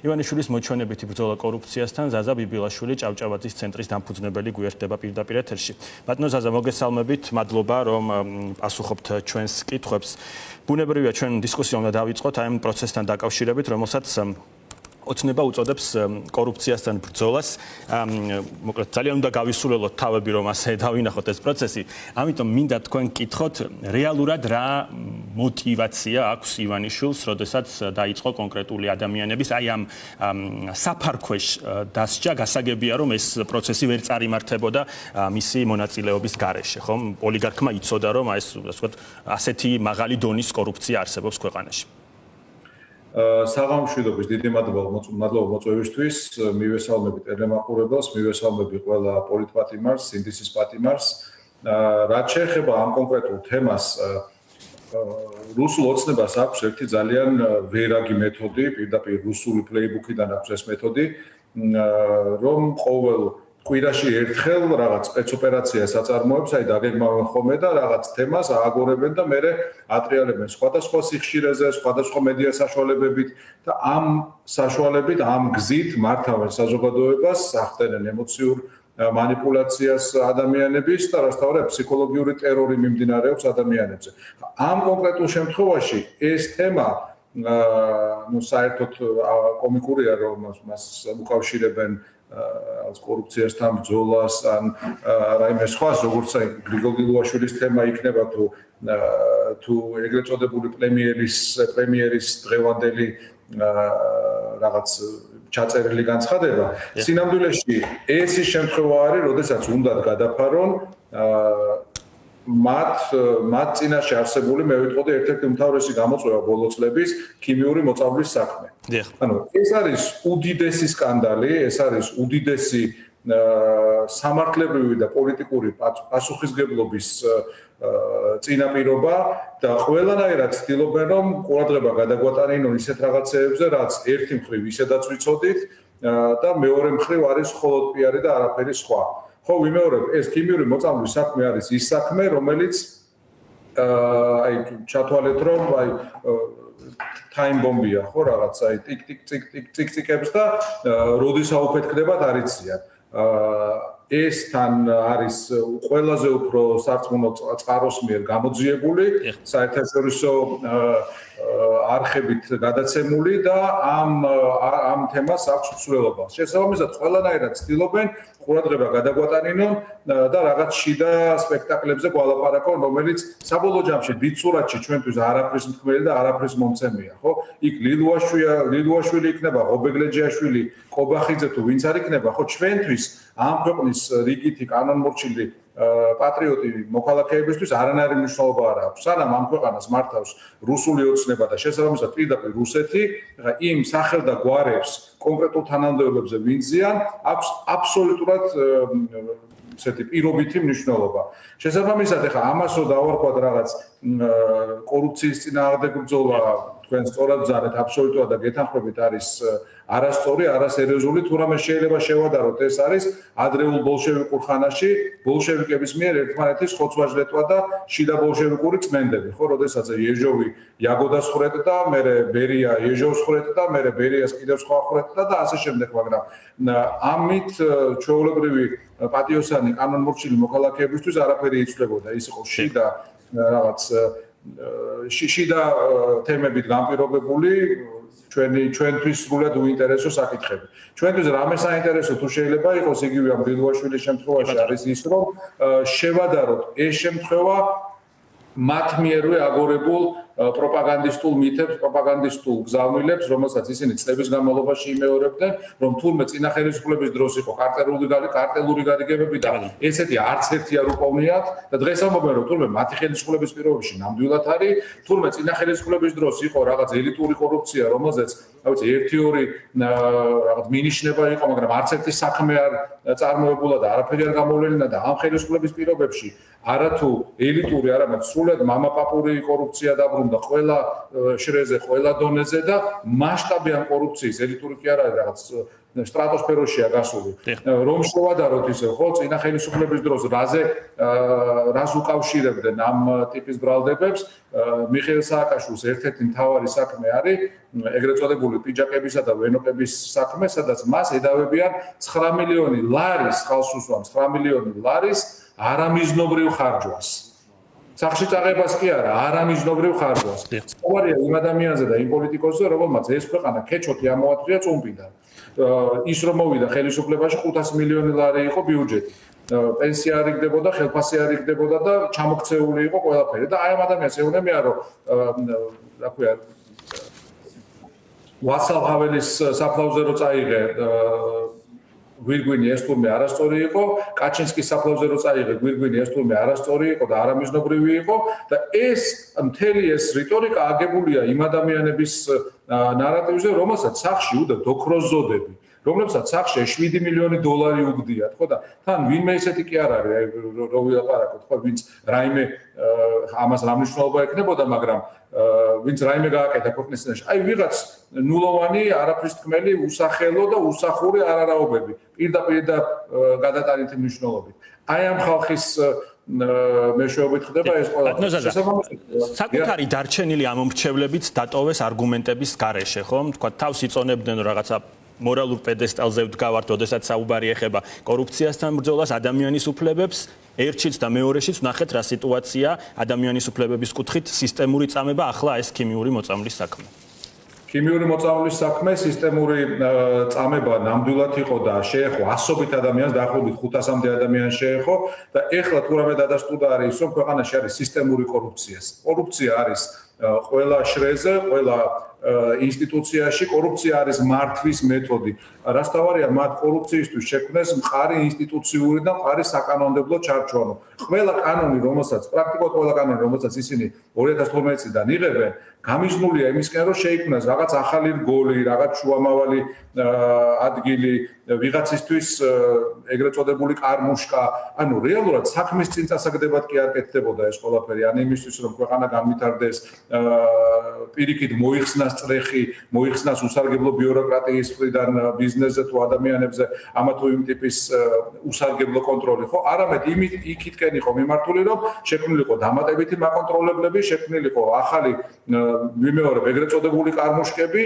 ივანიშვილის მოჩვენებითი ბრძოლა კორუფციასთან ზაზა ბიბილაშვილი ჭავჭავაძის ცენტრის დამფუძნებელი გვერდება პირდაპირ ეთერში. ბატონო ზაზა, მოგესალმებით, მადლობა რომ პასუხობთ ჩვენს კითხვებს. ბუნებრივია ჩვენ დისკუსია უნდა დავიწყოთ აი ამ პროცესთან დაკავშირებით, რომელსაც ოცნება უწოდებს კორუფციასთან ბრძოლას. მოკლედ ძალიან უნდა გავისურველოთ თავები, რომ ასე დავინახოთ ეს პროცესი. ამიტომ მინდა თქვენ კითხოთ, რეალურად რა მოტივაცია აქვს ივანიშვილს, როდესაც დაიწყო კონკრეტული ადამიანების აი ამ საფარქვეშ დასჯა, გასაგებია რომ ეს პროცესი ვერ წარიმართებოდა მისი მონაწილეობის გარეშე, ხომ? ოლიგარქმა იცოდა რომ აი ეს ასე ვთქვათ ასეთი მაღალი დონის კორუფცია არსებობს ქვეყანაში. საღამოშვიდობის დიდი მადლობა მოწვევისთვის, მივესალმები ტელემაყურებელს, მივესალმები ყველა პოლიტპატიმარს, სინდისის პატიმარს. რაც შეეხება ამ კონკრეტულ თემას, რუსულ ოცნებას აქვს ერთი ძალიან ვერაგი მეთოდი, პირდაპირ რუსული პლეიბუქიდან აქვს ეს მეთოდი, რომ ყოველ კვირაში ერთხელ რაღაც სპეცოპერაციას აწარმოებს, აი დაგეგმავენ ხოლმე და რაღაც თემას ააგორებენ და მერე ატრიალებენ სხვადასხვა სიხშირეზე, სხვადასხვა მედია საშუალებებით და ამ საშუალებით, ამ გზით მართავენ საზოგადოებას, ახდენენ ემოციურ манипуляციას ადამიანების და რასთავარია ფსიქოლოგიური ტერორი მიმდინარეობს ადამიანებზე. ამ კონკრეტულ შემთხვევაში ეს თემა საერთოდ კომიკურია რომ მას უკავშირებენ კორუფციასთან ბრძოლას ან რაიმე სხვას, როგორც აი გრიგოლ გილუაშვილის თემა იქნება თუ ეგრეთ წოდებული პრემიერის დღევანდელი რაღაც ჩაწერილი განცხადება. სინამდვილეში ეს ის შემთხვევა არის, როდესაც უნდათ გადაფარონ მათ წინაშე არსებული, მე ვიტყოდი, ერთ-ერთი უმთავრესი გამოწვევა ბოლო წლების ქიმიური მოწამვლის საქმე. ანუ ეს არის უდიდესი სკანდალი, ეს არის უდიდესი სამართლებრივი და პოლიტიკური პასუხისგებლობის წინაპირობა და ყველანაირად ცდილობენ რომ ყურადღება გადაგვატანინონ ისეთ რაღაცეებზე, რაც ერთი მხრივ ისედაც ვიცოდით და მეორე მხრივ არის მხოლოდ პიარი და არაფერი სხვა. ხო, ვიმეორებ, ეს ქიმიური მოწამვლის საქმე არის ის საქმე, რომელიც აი ჩათვალეთ რომ აი time bomb-ია, ხო, რაღაც აი ტიკ-ტიკ-ტიკ-ტიკ-ტიკებს და როდის აუფეთქდებათ არ იციან. ეს თან არის ყველაზე უფრო სარწმუნო წყაროს მიერ გამოძიებული, საერთაშორისო არხებით გადაცემული და ამ თემას აქვს მსვლელობა. შესაბამისად, ყველანაირად ცდილობენ ყურადღება გადაგვატანინონ და რაღაც შიდა სპექტაკლებზე გვალაპარაკონ, რომელიც საბოლოო ჯამში დიდ სურათში ჩვენთვის არაფრის მთქმელი და არაფრის მომცემია, ხო? იქ ლილუაშვილი იქნება, ღობეგლეჯიაშვილი, კობახიძე თუ ვინც არ იქნება, ხო, ჩვენთვის ამ ქვეყნის რიგითი კანონმორჩილი პატრიოტი მოქალაქეებისთვის არანაირი მნიშვნელობა არ აქვს. სანამ ამ ქვეყანას მართავს რუსული ოცნება და შესაბამისად პირდაპირ რუსეთი, იმ სახელ და გვარებს კონკრეტულ თანამდებობებზე ვინციან, აქვს აბსოლუტურად ესეთი პირობითი მნიშვნელობა. შესაბამისად, ეხლა ამას რო დავარქვათ რაღაც კორუფციის წინააღმდეგ ბრძოლა, თქვენ სწორად ბრძანეთ, აბსოლუტურად და გეთანხმებით არის არასწორი, არასერიოზული, თუ რამე შეიძლება შევადაროთ, ეს არის ადრეულ ბოლშევიკურ ხანაში ბოლშევიკების მიერ ერთმანეთის ხოცვაჟლეტვა და შიდა ბოლშევიკური წმენდები, ხო, როდესაც ეჟოვი იაგოდას ხრეტდა, მერე ბერია ეჟოვს ხრეტდა, მერე ბერიას კიდევ სხვა ხრეტდა და ასე შემდეგ, მაგრამ ამით ჩვეულებრივი პატიოსანი კანონმორჩილი მოქალაქეებისთვის არაფერი იცვლებოდა, ის იყო შიდა რაღაც შიდა თემებით განპირობებული ჩვენთვის სრულად უინტერესო საკითხები. ჩვენთვის რამე საინტერესო თუ შეიძლება იყოს იგივე ამ გილუაშვილის შემთხვევაში არის ის, რომ შევადაროთ ეს შემთხვევა მათ მიერვე აგორებულ პროპაგანდისტულ მითებს, პროპაგანდისტულ გზავნილებს, რომელსაც ისინი წლების განმავლობაში იმეორებდნენ, რომ თურმე წინა ხელისუფლების დროს იყო კარტელური გარიგებები და ესეთი არც ერთი არ უყოვნიათ და დღეს ამბობენ, რომ თურმე მათი ხელისუფლების პირობებში ნამდვილად არის, თურმე წინა ხელისუფლების დროს იყო რაღაც ელიტური კორუფცია, რომელზეც, რა ვიცი, ერთი-ორი რაღაც მინიშნება იყო, მაგრამ არც ერთი საქმე არ წარმოებულა და არაფერი არ გამოვლენილა და ამ ხელისუფლების პირობებში არათუ ელიტური, არამედ სრულად მამაპაპური კორუფცია დაბრუნდა დაბრუნდა ყველა შრეზე, ყველა დონეზე და მასშტაბი ამ კორუფციის ელიტური კი არ არის რაღაც სტრატოსფეროშია გასული. რომ შევადაროთ ისე, ხო, წინა ხელისუფლების დროს რას უკავშირებდნენ ამ ტიპის ბრალდებებს, მიხეილ სააკაშვილის ერთ-ერთი მთავარი საქმე არის ეგრეთ წოდებული პიჯაკებისა და ვენოკების საქმე, სადაც მას ედავებიან 9 მილიონი ლარის, ხალხს უსვამს 9 მილიონი ლარის არამიზნობრივ ხარჯვას. სახში წაღებას კი არა, არამიზნობრივ ხარჯვას. სწორია იმ ადამიანზე და იმ პოლიტიკოსზე, რომელმაც ეს ქვეყანა ქეჩოთი ამოაწია წუმპიდან. ის რომ მოვიდა ხელისუფლებაში 500 მილიონი ლარი იყო ბიუჯეტი. პენსია არ იგდებოდა, ხელფასი არ იგდებოდა და ჩამოქცეული იყო ყველაფერი. და აი ამ ადამიანს ეუბნებიან, რომ რა ქვია, ვასალ ჰაველის საფლავზე რო წაიღე გვირგვინი ეს თურმე არასწორი იყო, კაჩინსკის საფლავზე რო წაიღე გვირგვინი ეს თურმე არასწორი იყო და არამიზნობრივი იყო და ეს მთელი ეს რიტორიკა აგებულია იმ ადამიანების ნარატივზე, რომელსაც სახში უდა დოქროზოდები, რომლებსაც სახში 7 მილიონი დოლარი უგდიათ, ხო და თან ვინმე ისეთი კი არ არის, რო ვილაპარაკოთ, ხო, ვინც რაიმე ამას რა მნიშვნელობა ექნებოდა, მაგრამ ვინც რაიმე გააკეთა ქვეყნის წინაშე. აი ვიღაც ნულოვანი, არაფრის თქმელი, უსახელო და უსახური არარაობები, პირდაპირ და გადატანითი მნიშვნელობით. აი ამ ხალხის მეშვეობით ხდება ეს ყველა. საკუთარი დარჩენილი ამომრჩევლებიც დატოვეს არგუმენტების გარეშე, ხო? თქვა თავს იწონებდნენ რაღაცა მორალურ პედესტალზე ვდგავართ, ოდესაც საუბარი ეხება კორუფციასთან ბრძოლას, ადამიანის უფლებებს, ერთშიც და მეორეშიც ვნახეთ რა სიტუაცია ადამიანის უფლებების კუთხით, სისტემური წამება, ახლა ეს ქიმიური მოწამვლის საქმე. ქიმიური მოწამვლის საქმე, სისტემური წამება ნამდვილად იყო და შეეხო ასობით ადამიანს, დაახლოებით 500-მდე ადამიანს შეეხო და ეხლა თუ რამე დადასტურდა არის, რომ ქვეყანაში არის სისტემური კორუფცია. კორუფცია არის ყველა შრეზე, ყველა ინსტიტუციაში, კორუფცია არის მართვის მეთოდი. რასთავარია მათ კორუფციისთვის შექმნეს მყარი ინსტიტუციური და მყარი საკანონმდებლო ჩარჩოno. ყველა კანონი, რომელსაც ისინი 2012 წლიდან იღებენ, გამიზნულია იმისკენ, რომ შეიქმნას რაღაც ახალი რგოლი, რაღაც შუამავალი ადგილი, ვიღაცისთვის ეგრეთ წოდებული კარმუშკა. ანუ რეალურად საქმის წინ წასაგდებად კი არ კეთდებოდა ეს ყველაფერი. ან იმისთვის, რომ ქვეყანა განვითარდეს, პირიქით მოიხსნას წრეხი, მოიხსნას უსარგებლო ბიუროკრატიის მხრიდან ბიზნესზე თუ ადამიანებზე, ამა თუ იმ ტიპის უსარგებლო კონტროლი, ხო? არამედ იქითკენ იყო მიმართული, რომ შექმნილიყო დამატებითი მაკონტროლებლები, შექმნილიყო ახალი ვიმეორებ ეგრეთ წოდებული კარმუშკები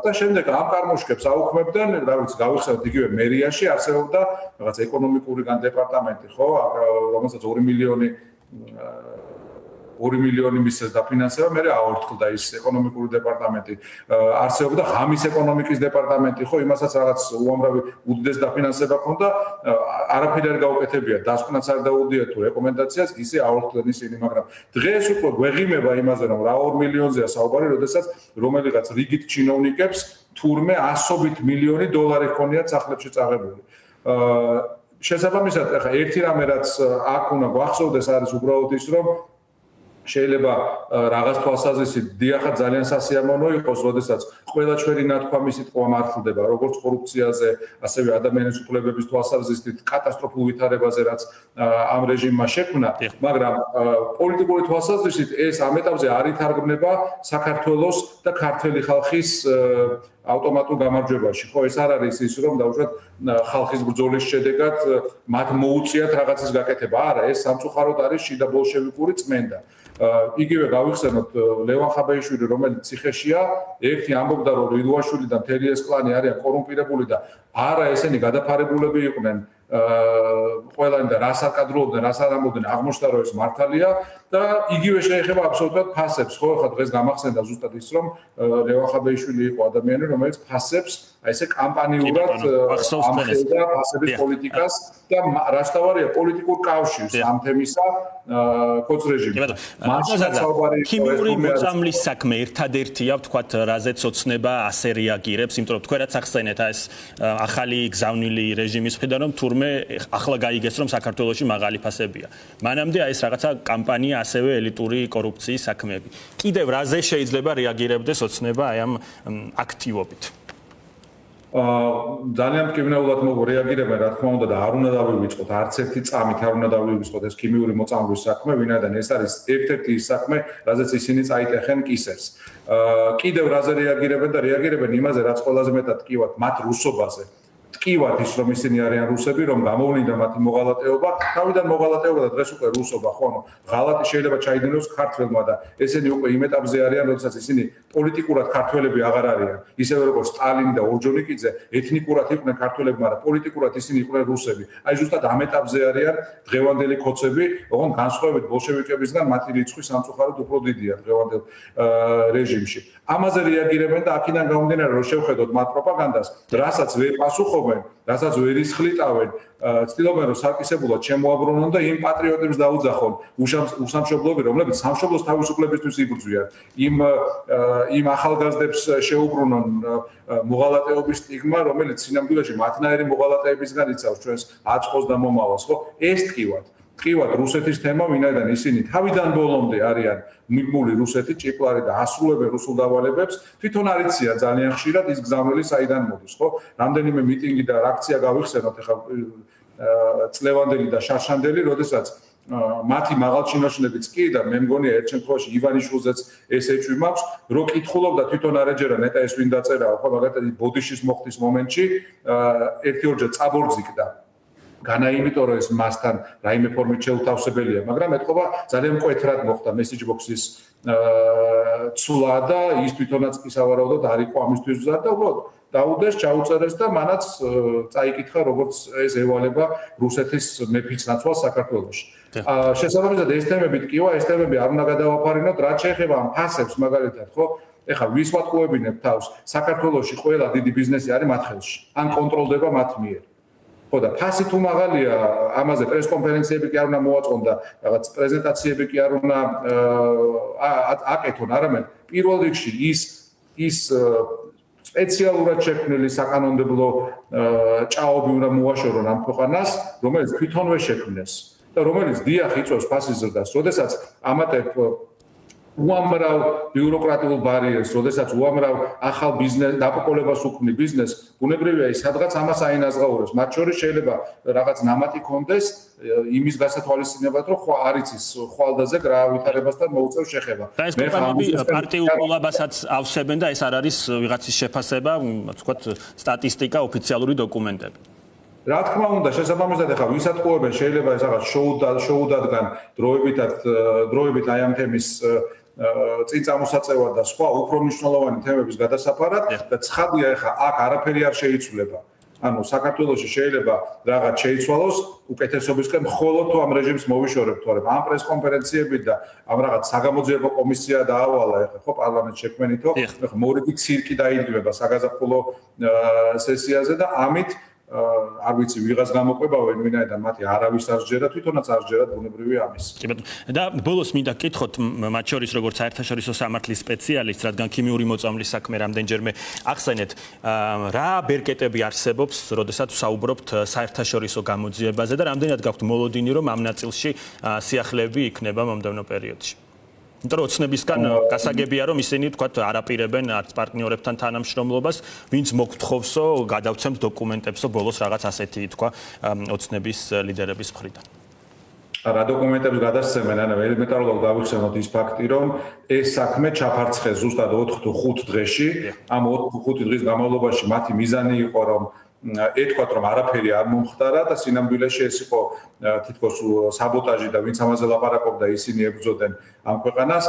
და შემდეგ ამ კარმუშკებს აუქმებდნენ, რა ვიცი, გავიხსენოთ იგივე მერიაში არსებობდა რაღაც ეკონომიკური დეპარტამენტი, ხო, რომელსაც 2 მილიონი მისცეს დაფინანსება, მე აორთქლდა ის ეკონომიკური დეპარტამენტი. არსებობდა ღამის ეკონომიკის დეპარტამენტი, ხო, იმასაც რაღაც უამრავი უდიდეს დაფინანსება ჰქონდა, არაფერი არ გაუკეთებია, დასკვნაც არ დაუდია თუ რეკომენდაციას, ისე აორთქლდნენ ისინი, მაგრამ დღეს უკვე გვეღიმება იმაზე, რომ რა 2 მილიონზეა საუბარი, როდესაც რომელიღაც რიგით ჩინოვნიკებს თურმე ასობით მილიონი დოლარი ჰქონიათ სახლებში წაღებული. შესაბამისად, ახლა ერთი რამე რაც აქ უნდა გვახსოვდეს არის უბრალოდ ის, რომ შეიძლება რაღაც თვალსაზრისით დიახად ძალიან სასიამოვნო იყოს, როდესაც ყველა ჩვენი ნათქვამი სიტყვა მართლდება, როგორც კორუფციაზე, ასევე ადამიანის უფლებების თვალსაზრისით კატასტროფულ ვითარებაზე, რაც ამ რეჟიმმა შექმნა, მაგრამ პოლიტიკური თვალსაზრისით ეს ამ ეტაპზე არ ითარგმნება საქართველოს და ქართველი ხალხის ავტომატურ გამარჯვებაში. ხო, ეს არ არის ის, რომ დაუშვათ ხალხის ბრძოლის შედეგად მათ მოუწიათ რაღაცის გაკეთება. არა, ეს სამწუხაროდ არის შიდა ბოლშევიკური წმენდა. იგივე გავიხსენოთ ლევან ხაბეიშვილი, რომელიც ციხეშია, ერთი ამბობდა, რომ ილუაშვილი და მთელი ეს კლანი არიან კორუმპირებული და არა ესენი გადაფარებულები იყვნენ ყველანი და რას აკადრულობდნენ, რას არ ამბობდნენ, აღმოჩნდა რომ ეს მართალია და იგივე შეეხება აბსოლუტურად ფასებს. ხო, ხა დღეს გამახსენდა ზუსტად ის, რომ ლევან ხაბეიშვილი იყო ადამიანი, რომელიც ფასებს, აი ესე კამპანიურად ამხელდა ფასების პოლიტიკას და რასთავარია პოლიტიკურ კავშირს ამ თემისა კოც რეჟიმი. ქიმიური მოწამვლის საქმე ერთადერთია, ვთქვათ, რაზეც ოცნება ასე რეაგირებს, იმიტომ რომ თქვენაც ახსენეთ ეს ახალი გზავნილი რეჟიმის მხრიდან, რომ თურმე ახლა გაიგეს, რომ საქართველოში მაღალი ფასებია. მანამდე ეს რაღაცა კამპანია ასევე ელიტური კორუფციის საქმეები. კიდევ რაზე შეიძლება რეაგირებდეს ოცნება აი ამ აქტივობით? ძალიან მტკივნეულად რეაგირებენ, რა თქმა უნდა და არ უნდა დავივიწყოთ, არც ერთი წამით არ უნდა დავივიწყოთ ეს ქიმიური მოწამვლის საქმე, ვინაიდან ეს არის ერთ-ერთი ის საქმე, რაზეც ისინი წაიტეხენ კისერს. კიდევ რაზე რეაგირებენ და რეაგირებენ იმაზე, რაც ყველაზე მეტად ტკივათ მათ რუსობაზე. ტკივათ ის, რომ ისინი არიან რუსები, რომ გამოვლინდა მათი მოღალატეობა, თავიდან მოღალატეობა და დღეს უკვე რუსობა, ხო, ანუ ღალატი შეიძლება ჩაიდინოს ქართველმა და ესენი უკვე იმ ეტაპზე არიან, როდესაც ისინი პოლიტიკურად ქართველები აღარ არიან. ისევე როგორც სტალინი და ორჯონიკიძე ეთნიკურად იყვნენ ქართველები, მაგრამ პოლიტიკურად ისინი იყვნენ რუსები. აი ზუსტად ამ ეტაპზე არიან დღევანდელი ქოცები, ოღონდ განსხვავებით ბოლშევიკებისგან მათი რიცხვი სამწუხაროდ უფრო დიდია დღევანდელ რეჟიმში. ამაზე რეაგირებენ და აქედან გამომდინარე, რომ შევხედოთ მათ პროპაგანდას, რასაც ვერ პასუხობენ, რასაც ვერ ისხლიტავენ, ცდილობენ რომ სარკისებულად შემოაბრუნონ და იმ პატრიოტებს დაუძახონ უსამშობლოები, რომლებიც სამშობლოს თავისუფლებისთვის იბრძვიან. იმ ახალგაზრდებს შეუბრუნონ მოღალატეობის სტიგმა, რომელიც სინამდვილეში მათნაირი მოღალატეებისგან იცავს ჩვენს აწყოს და მომავალს, ხო? ეს ტკივათ რუსეთის თემა, ვინაიდან ისინი თავიდან ბოლომდე არიან მიღმული რუსეთი, ჭიკლარი და ასრულებენ რუსულ დავალებებს, თვითონ არ იციან ძალიან ხშირად ის გზავნილი საიდან მოდის, ხო? რამდენიმე მიტინგი და აქცია გავიხსენოთ ახლა წლევანდელი და შარშანდელი, როდესაც მათი მაღალჩინოსნებიც კი და მე მგონია ერთ შემთხვევაში ივანიშვილზეც ეს ეჭვი მაქვს, რო კითხულობდა თვითონ არეჯერა ნეტა ეს ვინ დაწერაო, ხო, მაგათი ბოდიშის მოხდის მომენტში ერთი-ორჯერ წაბორძიკდა. განა იმიტომ რომ ეს მასთან რაიმე ფორმით შეუთავსებელია, მაგრამ ეთყობა ძალიან მკვეთრად მოხდა მესეჯ ბოქსის ცვლა და ის თვითონაც კი სავარაუდოდ არ იყო ამისთვის მზად და უბრალოდ დაუდეს, ჩაუწერეს და მანაც წაიკითხა როგორც ეს ევალება რუსეთის მეფის ნაცვალს საქართველოში. შესაბამისად ეს თემები ტკივა, ეს თემები არ უნდა გადავაფარინოთ, რაც შეეხება ამ ფასებს მაგალითად, ხო? ეხლა ვის ვატყუებინებ თავს, საქართველოში ყველა დიდი ბიზნესი არის მათ ხელში, ან კონტროლდება მათ მიერ. ხო და ფასი თუ მაღალია, ამაზე პრესკონფერენციები კი არ უნდა მოაწყონ და რაღაც პრეზენტაციები კი არ უნდა აკეთონ, არამედ პირველ რიგში ის სპეციალურად შექმნილი საკანონმდებლო ჭაობი უნდა მოაშორონ ამ ქვეყანას, რომელიც თვითონვე შექმნეს და რომელიც დიახ იწვევს ფასის ზრდას, როდესაც ამატებ უამრავ ბიუროკრატიულ ბარიერს, როდესაც უამრავ ახალ ბიზნეს დაპყრობას უქმნი ბიზნეს, ბუნებრივია ის სადღაც ამას აინაზღაურებს. მათ შორის შეიძლება რაღაც ნამატი კონდეს იმის გასათვალისწინებად, რომ ხო არ იცის ხვალდაზე რა ვითარებასთან მოუწევს შეხება. და ეს კომპანიები პარტიულ ყოლაბასაც ავსებენ და ეს არ არის ვიღაცის შეფასება, ვთქვათ, სტატისტიკა, ოფიციალური დოკუმენტები. რა თქმა უნდა, შესაბამისად ახლა ვისატყუებენ, შეიძლება ეს რაღაც შოუდადგან დროებით აი ამ თემის წინ წამოსაწევად და სხვა უფრო მნიშვნელოვანი თემების გადასაფარად და ცხადია ახლა აქ არაფერი არ შეიცვლება. ანუ საქართველოში შეიძლება რაღაც შეიცვალოს უკეთესობისკენ მხოლოდ თუ ამ რეჟიმს მოვიშორებთ, თორემ ამ პრესკონფერენციებით და ამ რაღაც საგამოძიებო კომისია დაავალა ახლა ხო პარლამენტს შექმენითო, ახლა მორიგი ცირკი დაიდგება საგაზაფხულო სესიაზე და ამით არ ვიცი ვიღაც გამოყვებავენ, ვინაიდან მათი არავის არ სჯერა, თვითონაც არ სჯერა ბუნებრივია ამის. კი ბატონო. და ბოლოს მინდა გკითხოთ, მათ შორის როგორც საერთაშორისო სამართლის სპეციალისტ, რადგან ქიმიური მოწამვლის საქმე რამდენჯერმე ახსენეთ, რა ბერკეტები არსებობს, როდესაც ვსაუბრობთ საერთაშორისო გამოძიებაზე და რამდენად გაქვთ მოლოდინი, რომ ამ ნაწილში სიახლეები იქნება მომდევნო პერიოდში? იმიტომ რომ ოცნებისგან გასაგებია რომ ისინი თქვათ არაპირებენ არც პარტნიორებთან თანამშრომლობას, ვინც მოგთხოვსო გადავცემთ დოკუმენტებსო ბოლოს რაღაც ასეთი თქვა ოცნების ლიდერების მხრიდან. რა დოკუმენტებს გადასცემენ, ანუ ელემენტარულად გავიხსენოთ ის ფაქტი, რომ ეს საქმე ჩაფარცხეს ზუსტად 4 თუ 5 დღეში. ამ 4 თუ 5 დღის განმავლობაში მათი მიზანი იყო, რომ ეთქვათ, რომ არაფერი არ მომხდარა და სინამდვილეში ეს იყო თითქოს საბოტაჟი და ვინც ამაზე ლაპარაკობდა, ისინი ებრძოდნენ ამ ქვეყანას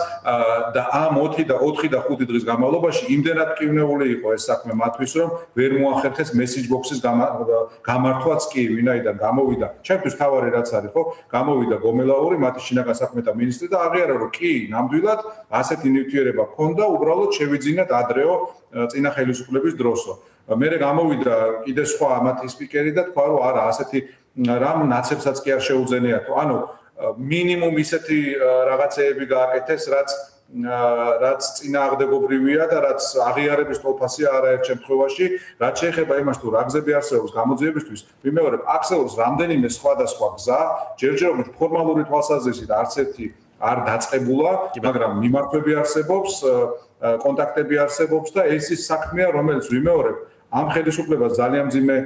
და ამ 4 და 5 დღის განმავლობაში იმდენად მტკივნეული იყო ეს საქმე მათთვის, რომ ვერ მოახერხეს მესეჯ ბოქსის გამართვაც კი, ვინაიდან გამოვიდა. ჩემთვის თავარი რაც არის, ხო, გამოვიდა გომელაური, მათი შინაგან საქმეთა მინისტრი და აღიარა, რომ კი, ნამდვილად ასეთი ნივთიერება ჰქონდა, უბრალოდ შევიძინათ ადრეო წინა ხელისუფლების დროსო. მერე გამოვიდა კიდე სხვა მათი სპიკერი და თქვა, რომ არა, ასეთი რამ ნაცებსაც კი არ შეუძენიათ. ანუ მინიმუმ ისეთი რაღაცეები გააკეთეს, რაც წინააღმდეგობრივია და რაც აღიარების თვალსაზრისია არაერთ შემთხვევაში, რაც შეეხება იმას, თუ რა გზები არსებობს გამოძიებისთვის, ვიმეორებ, აქცევს რამდენიმე სხვადასხვა გზა, ჯერჯერობით ფორმალური თვალსაზრისით არც ერთი არ დაწყებულა, მაგრამ მიმართვები არსებობს, კონტაქტები არსებობს და ეს ის საქმეა, რომელიც ვიმეორებ ამ ხელისუფლებას ძალიან მძიმე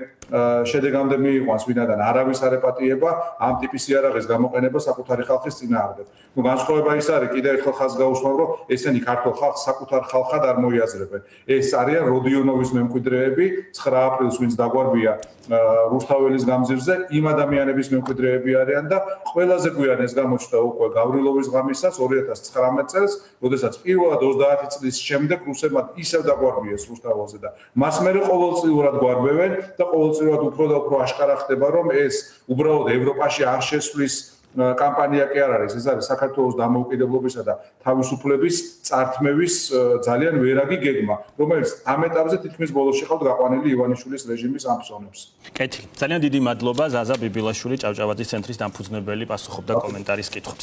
შედეგამდე მიიყვანს, ვინაიდან არავის არ ეპატიება ამ ტიპის იარაღის გამოყენება საკუთარი ხალხის წინააღმდეგ. ნუ განსხვავება ის არის, კიდევ ერთხელ ხაზს გაუსვამ, რომ ესენი ქართულ ხალხს საკუთარ ხალხად არ მოიაზრებენ. ეს არიან როდიონოვის მემკვიდრეები, 9 აპრილს ვინც დაგვარბია რუსთაველის გამზირზე, იმ ადამიანების მემკვიდრეები არიან და ყველაზე გვიან ეს გამოჩნდა უკვე გავრილოვის ღამისას 2019 წელს, როდესაც პირველად 30 წლის შემდეგ რუსებმა ისევ დაგვარბიეს რუსთაველზე და მას მერე ყოველწლიურად გვარბევენ და ყოველწლიურად უფრო და უფრო აშკარა ხდება, რომ ეს უბრალოდ ევროპაში არ შესვლის კამპანია კი არ არის, ეს არის საქართველოს დამოუკიდებლობისა და თავისუფლების წართმევის ძალიან ვერაგი გეგმა, რომელიც ამ ეტაპზე თითქმის ბოლოს შეყავთ გაყვანილი ივანიშვილის რეჟიმის ამბსონებს. კეთილი. ძალიან დიდი მადლობა ზაზა ბიბილაშვილი, ჭავჭავაძის ცენტრის დამფუძნებელი, პასუხობდა კომენტარის კითხვებს.